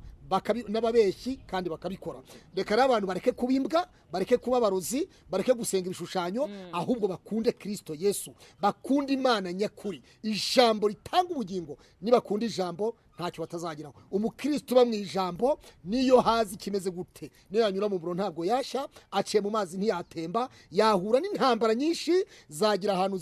n'ababeshyi kandi bakabikora. Reka abantu bareke kubimbwa, bareke kuba abarozi, bareke gusenga ibishushanyo, ahubwo bakunde Kristo Yesu, bakunde Imana nyakuri, ijambo ritanga ubugingo. Nibakunda ijambo ntacyo batazagiraho. Umukristo ba mu ijambo niyo hazi kimeze gute, niyo yanyura mu buro ntabwo yashya, aciye mu mazi ntiyatemba, yahura n'intambara nyinshi zagira ahantu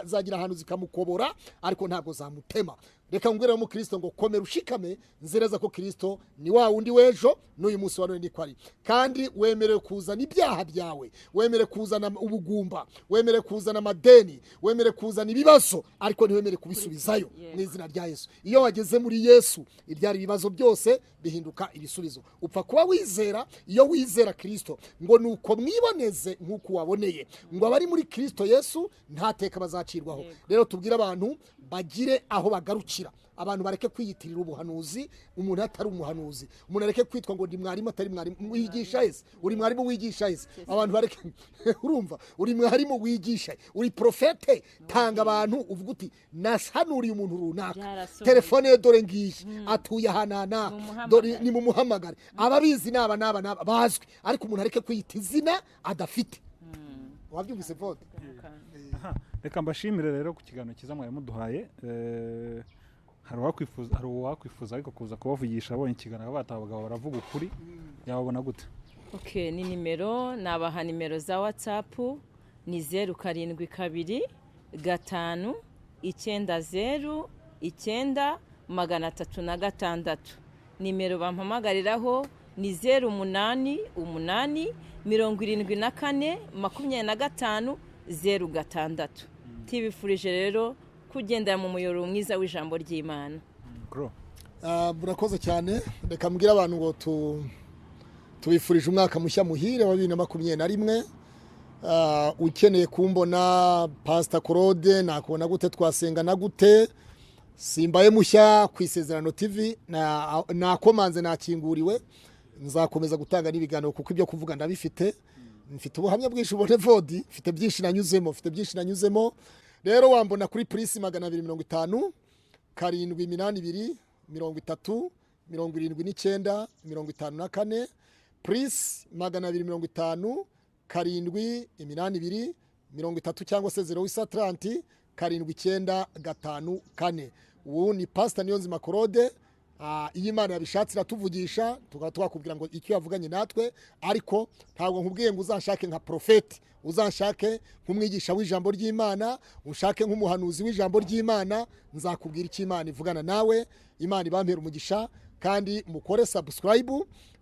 zagira ahantu zikamukobora, ariko ntabwo zamutema. Reka ngwere mu Kristo ngo komera ushikame, nzereza ko Kristo ni wa wundi wejo n'uyu munsi wa none niko ari. Kandi wemerewe kuzana ibyaha byawe, wemerewe kuzana ubugumba, wemerewe kuzana amadeni, wemerewe kuzana ibibazo, ariko ntiwemerewe kubisubizayo mu izina rya Yesu. Iyo wageze muri Yesu, ibyari ibibazo byose bihinduka ibisubizo. Upfa kuba wizera. Iyo wizera Kristo ngo nuko mwiboneze nk'uko waboneye, ngo abari muri Kristo Yesu ntateka bazacirwaho. Rero tubwire abantu bagire aho bagarukira. gukira. Abantu bareke kwiyitirira ubuhanuzi umuntu atari umuhanuzi. Umuntu areke kwitwa ngo ndi mwarimu atari mwarimu. Wigisha ese uri mwarimu wigisha ese. Abantu bareke urumva uri mwarimu wigisha uri profete tanga abantu uvuga uti nasanuriye umuntu runaka telefone ye dore ngiye atuye hanana dore ni mu muhamagare ababizi naba bazwi ariko umuntu areke kwiyita izina adafite. Wabyumvise vote. Reka mbashimire rero ku kiganiro cyiza mwaye muduhaye. Hari uwakwifuza ariko kuza kubavugisha abonye ikiganiro abagabo baravuga ukuri yababona gute? Okay, ni nimero nabaha nimero za WhatsApp ni 0722 5 90 9 nimero bampamagariraho ni 08 8 74 25 06. Tibifurije rero kugendera mu muyoboro mwiza w'ijambo ry'Imana. Murakoze cyane. Reka mbwira abantu ngo tubifurije umwaka mushya muhire wa 2021. Ukeneye kumbona Pastor Claude nakubona gute twasenga na gute simbaye mushya ku ISEZERANO TV nakomanze nakinguriwe nzakomeza gutanga n'ibiganiro kuko ibyo kuvuga ndabifite. Mfite ubuhamya bwinshi ubone vodi mfite byinshi nanyuzemo rero wambona kuri plus 250 782 30 79 54 plus 250 782 30 cyangwa se 030 7954. Ubu ni Pastor Niyonzima Claude. Iyi Imana yabishatse iratuvugisha twakubwira ngo icyo yavuganye natwe ariko ntabwo nkubwiye ngo uzanshake nka profeti uzanshake nk'umwigisha w'ijambo ry'Imana ushake nk'umuhanuzi w'ijambo ry'Imana nzakubwira icyo Imana ivugana nawe. Imana ibampera umugisha kandi mukore subscribe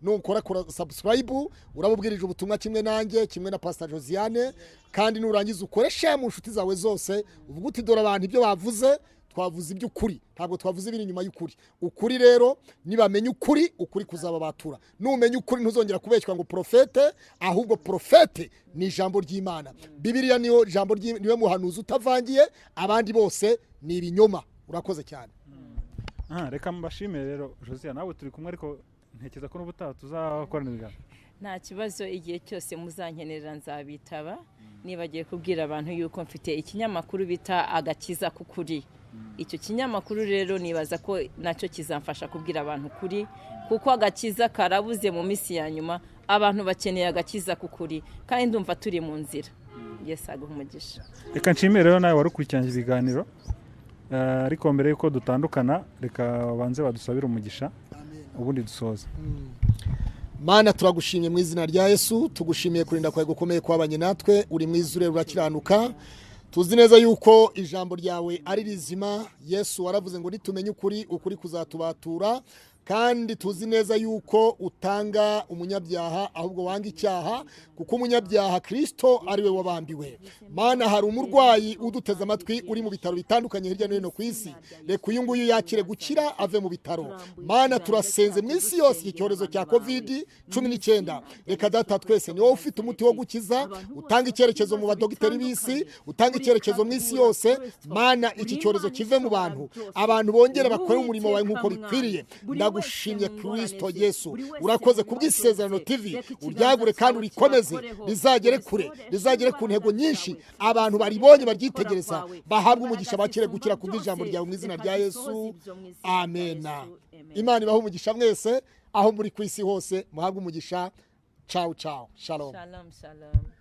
nukora subscribe urabubwirije ubutumwa kimwe nanjye kimwe na Pastor Josiane kandi nurangiza ukore share mu nshuti zawe zose uvuga uti dore abantu ibyo bavuze twavuze iby'ukuri ntabwo twavuze ibiri nyuma y'ukuri. Ukuri rero nibamenye ukuri kuzaba batura numenye ukuri ntuzongera kubeshywa ngo profete ahubwo profete ni ijambo ry'Imana. Bibiliya niyo ijambo niwe muhanuzi utavangiye abandi bose ni ibinyoma. Urakoze cyane. Reka mbashimire rero Josiane nawe turi kumwe ariko ntekeza ko n'ubutaha tuzakorana ibiganiro. Nta kibazo igihe cyose muzankenera nzabitaba. Nibagiye kubwira abantu yuko mfite ikinyamakuru bita agakiza kukuri. Icyo kinyamakuru rero nibaza ko nacyo kizamfasha kubwira abantu kuri kuko agakiza karabuze mu minsi ya nyuma abantu bakeneye agakiza kukuri kandi ndumva turi mu nzira. Yes umugisha. Reka nshimire rero nawe warukurikiranye ibiganiro ariko mbere yuko dutandukana reka banze badusabira umugisha ubundi dusoza. Mana turagushimye mu izina rya Yesu tugushimiye kurinda kwawe gukomeye kwabanye natwe uri mwizure rurakiranuka. Tuzi neza yuko ijambo ryawe ari rizima. Yesu waravuze ngo nitumenye ukuri kuzatubatura kandi tuzi neza yuko utanga umunyabyaha ahubwo wanga icyaha kuko umunyabyaha Kristo ari we wabambiwe. Mana hari umurwayi uduteza amatwi uri mu bitaro bitandukanye hirya no hino ku isi reka uyu nguyu yakire gukira ave mu bitaro. Mana turasenze mu isi yose iki cyorezo cya COVID-19 reka data twese ni wowe ufite umuti wo gukiza utanga icyerekezo mu badogiteri b'isi utanga icyerekezo mu isi yose. Mana iki cyorezo kive mu abantu bongere bakore umurimo wawe nk'uko bikwiriye. Ndagushimye Kristo Yesu urakoze kubw'Isezerano TV uryagure kandi urikomeze rizagere kure rizagere ku ntego nyinshi abantu baribonye baryitegereza bahabwa umugisha bakire gukira kubw'ijambo ryawe mu izina rya Yesu amen. Imana ibahe umugisha mwese aho muri ku isi hose muhabwe umugisha. Ciao ciao shalom. Shalom.